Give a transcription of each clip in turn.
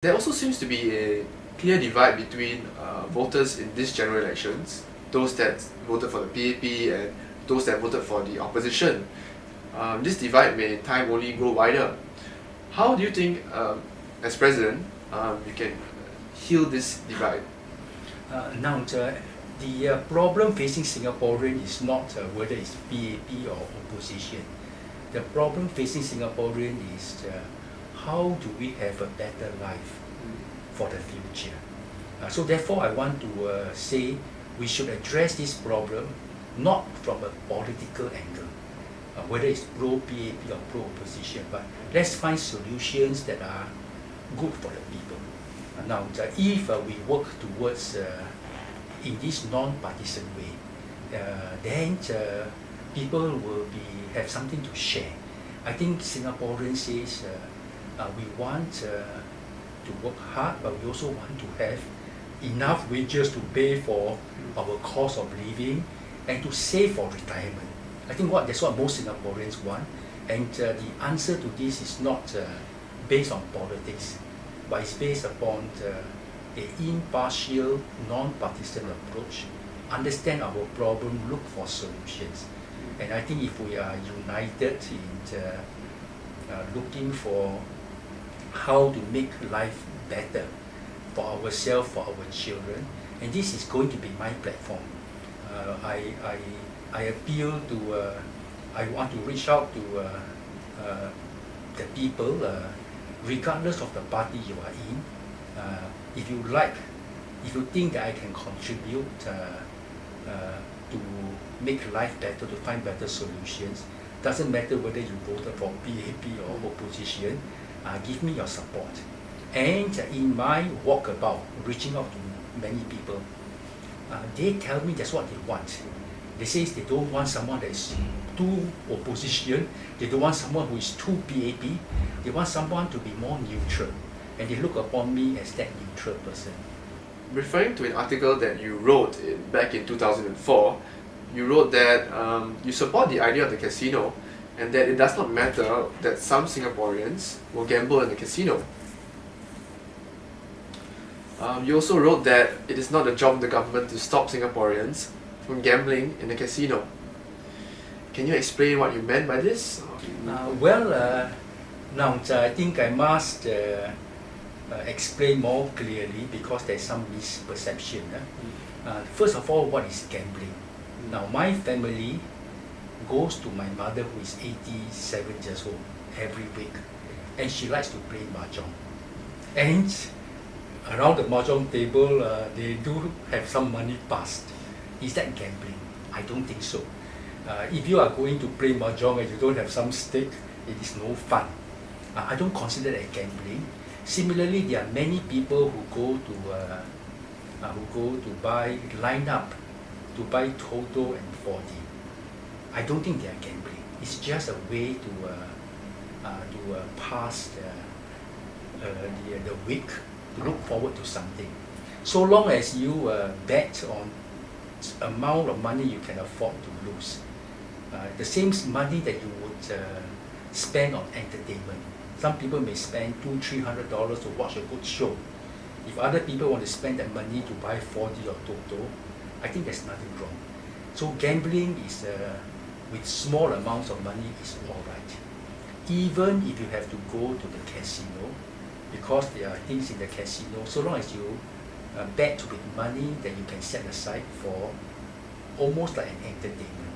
There also seems to be a clear divide between voters in this general elections, those that voted for the PAP and those that voted for the opposition. This divide may in time only grow wider. How do you think, as president, you can heal this divide? The problem facing Singaporean is not whether it's PAP or opposition. The problem facing Singaporean is how do we have a better life for the future. So therefore I want to say we should address this problem not from a political angle, whether it's pro-PAP or pro-opposition, but let's find solutions that are good for the people. If we work towards in this non-partisan way, then people will have something to share. I think Singaporeans says we want to work hard, but we also want to have enough wages to pay for our cost of living and to save for retirement. I think that's what most Singaporeans want, and the answer to this is not based on politics, but it's based upon an impartial, non-partisan approach, understand our problem, look for solutions. And I think if we are united in looking for how to make life better for ourselves, for our children, and this is going to be my platform. I appeal to, I want to reach out to the people, regardless of the party you are in. If you think that I can contribute to make life better, to find better solutions, doesn't matter whether you voted for PAP or opposition, give me your support. And in my walkabout, reaching out to many people, they tell me that's what they want. They say they don't want someone that is too opposition, they don't want someone who is too PAP, they want someone to be more neutral, and they look upon me as that neutral person. Referring to an article that you wrote back in 2004, you wrote that you support the idea of the casino and that it does not matter that some Singaporeans will gamble in the casino. You also wrote that it is not the job of the government to stop Singaporeans from gambling in the casino. Can you explain what you meant by this? I think I must explain more clearly because there's some misperception. First of all, what is gambling? Now, my family goes to my mother, who is 87 years old, every week, and she likes to play mahjong. And around the mahjong table, they do have some money passed. Is that gambling? I don't think so. If you are going to play mahjong and you don't have some stake, it is no fun. I don't consider that gambling. Similarly, there are many people who go to line up to buy Toto and 4D. I don't think they are gambling. It's just a way to pass the week, to look forward to something. So long as you bet on amount of money you can afford to lose, the same money that you would spend on entertainment. Some people may spend $200-300 to watch a good show. If other people want to spend that money to buy 4D or Toto, I think there's nothing wrong. So gambling is with small amounts of money is all right. Even if you have to go to the casino, because there are things in the casino, so long as you bet with money that you can set aside for almost like an entertainment.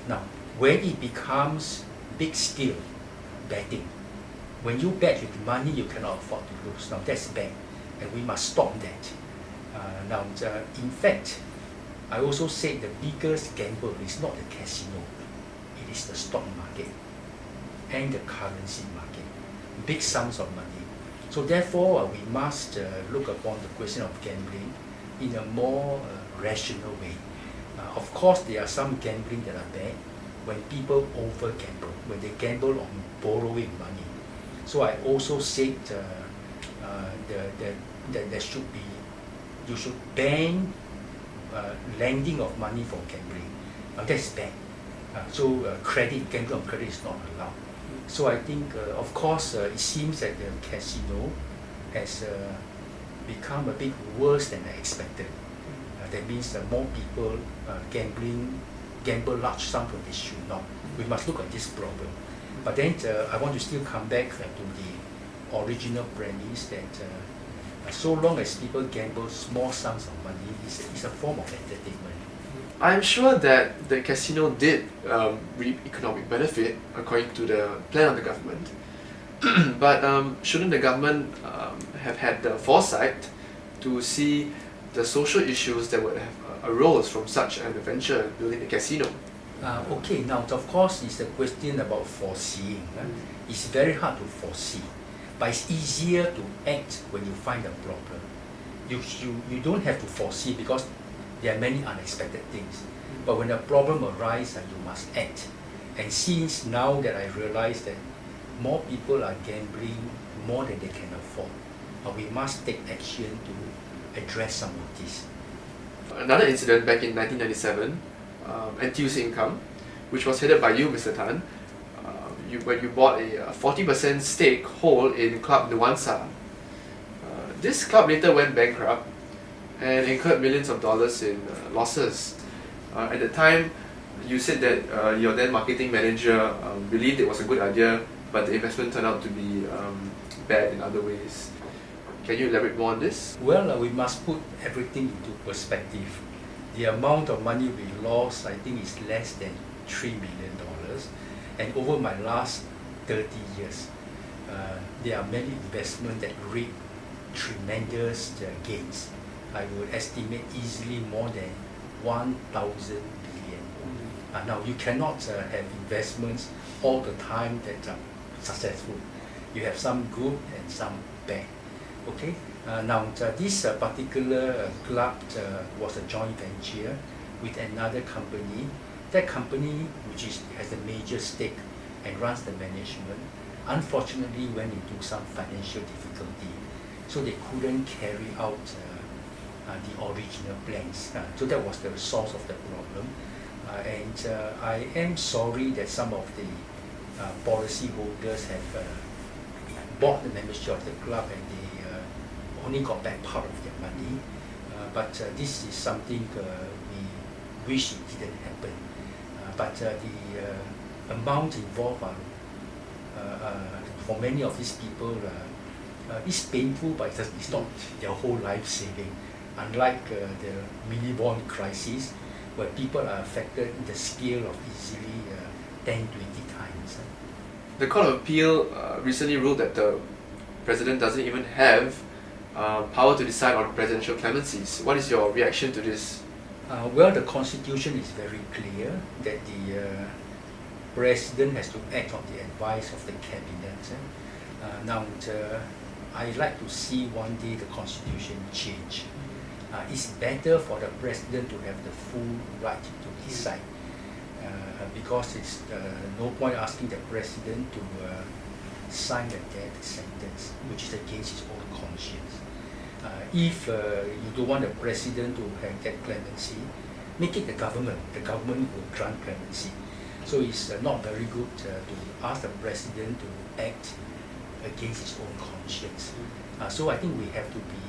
Now, when it becomes big scale betting, when you bet with money you cannot afford to lose, now that's bad, and we must stop that. In fact, I also said the biggest gamble is not the casino, it is the stock market and the currency market, big sums of money. So therefore, we must look upon the question of gambling in a more rational way. Of course, there are some gambling that are bad when people over gamble, when they gamble on borrowing money. So I also said that there should be, you should ban lending of money for gambling. That's bad. Gambling on credit is not allowed. So I think, of course, it seems that the casino has become a bit worse than I expected. That means more people gamble large sums when they should not. We must look at this problem. But then I want to still come back to the original premise that so long as people gamble small sums of money, it's a form of entertainment. I'm sure that the casino did reap economic benefit according to the plan of the government. But shouldn't the government have had the foresight to see the social issues that would have arose from such an adventure building the casino? Okay, now of course it's a question about foreseeing. It's very hard to foresee, but it's easier to act when you find a problem. You don't have to foresee because there are many unexpected things. But when a problem arises, you must act. And since now that I realize that more people are gambling more than they can afford, we must take action to address some of this. Another incident back in 1997, NTUC Income, which was headed by you, Mr. Tan, when you bought a 40% stake hold in Club Nuansa. This club later went bankrupt and incurred millions of dollars in losses. At the time, you said that your then marketing manager believed it was a good idea, but the investment turned out to be bad in other ways. Can you elaborate more on this? Well, we must put everything into perspective. The amount of money we lost, I think, is less than $3 million. And over my last 30 years, there are many investments that reap tremendous gains. I would estimate easily more than 1,000 billion. Now, you cannot have investments all the time that are successful. You have some good and some bad. Okay. Now, this particular club was a joint venture with another company. That company, which has a major stake and runs the management, unfortunately went into some financial difficulty, so they couldn't carry out the original plans. So that was the source of the problem. And I am sorry that some of the policy holders have bought the membership of the club and they only got back part of their money. But this is something we wish it didn't happen. But the amount involved for many of these people is painful, but it's not their whole life saving. Unlike the mini bond crisis, where people are affected in the scale of easily 10-20 times. The Court of Appeal recently ruled that the President doesn't even have power to decide on presidential clemencies. What is your reaction to this? Well, the Constitution is very clear that the President has to act on the advice of the Cabinet. Now, I'd like to see one day the Constitution change. It's better for the President to have the full right to decide because it's no point asking the President to sign a death sentence, which is against his own conscience. If you don't want the President to have that clemency, make it the government. The government will grant clemency. So it's not very good to ask the President to act against his own conscience. So I think we have to be,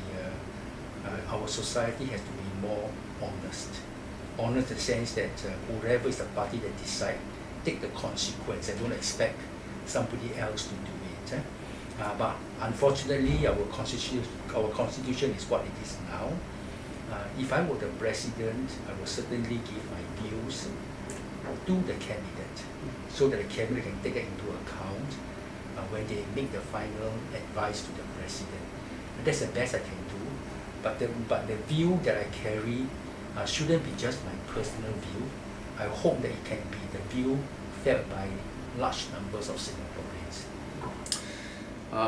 our society has to be more honest. Honest in the sense that whoever is the party that decide, take the consequence and don't expect somebody else to do it. But unfortunately, our constitution is what it is now. If I were the President, I would certainly give my views to the Cabinet so that the Cabinet can take it into account when they make the final advice to the President. And that's the best I can do. But the view that I carry shouldn't be just my personal view. I hope that it can be the view felt by large numbers of Singaporeans.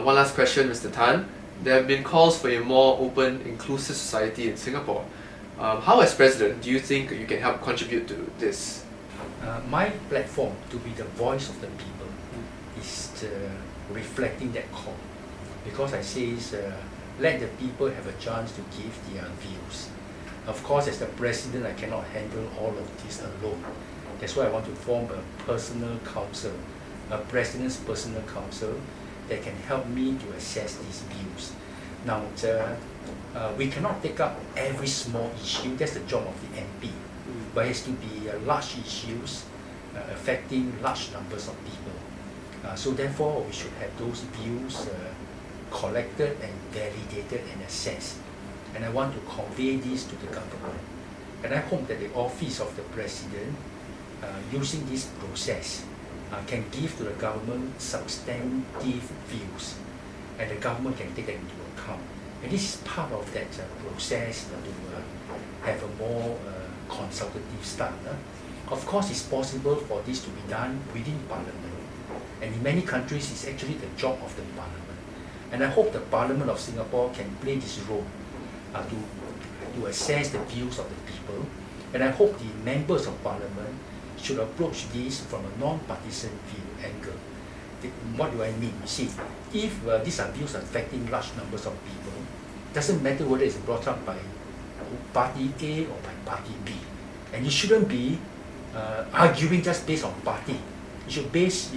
One last question, Mr. Tan. There have been calls for a more open, inclusive society in Singapore. How, as President, do you think you can help contribute to this? My platform, to be the voice of the people, is reflecting that call. Because I say, let the people have a chance to give their views. Of course, as the President, I cannot handle all of this alone. That's why I want to form a personal council, a President's personal council, that can help me to assess these views. Now, we cannot take up every small issue. That's the job of the MP. But it has to be large issues affecting large numbers of people. So therefore, we should have those views collected and validated and assessed. And I want to convey this to the government. And I hope that the office of the president, using this process, can give to the government substantive views, and the government can take them into account. And this is part of that process to have a more consultative style. Of course, it's possible for this to be done within Parliament. And in many countries, it's actually the job of the Parliament. And I hope the Parliament of Singapore can play this role to assess the views of the people. And I hope the members of Parliament should approach this from a non-partisan view angle. What do I mean? You see, if these are views affecting large numbers of people, it doesn't matter whether it's brought up by party A or by party B. And you shouldn't be arguing just based on party. You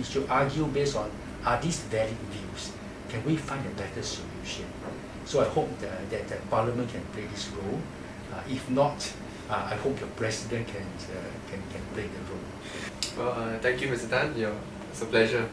should argue based on, are these valid views? Can we find a better solution? So I hope that Parliament can play this role. If not, I hope the President can play the role. Well, thank you, Mr. Tan. It's a pleasure.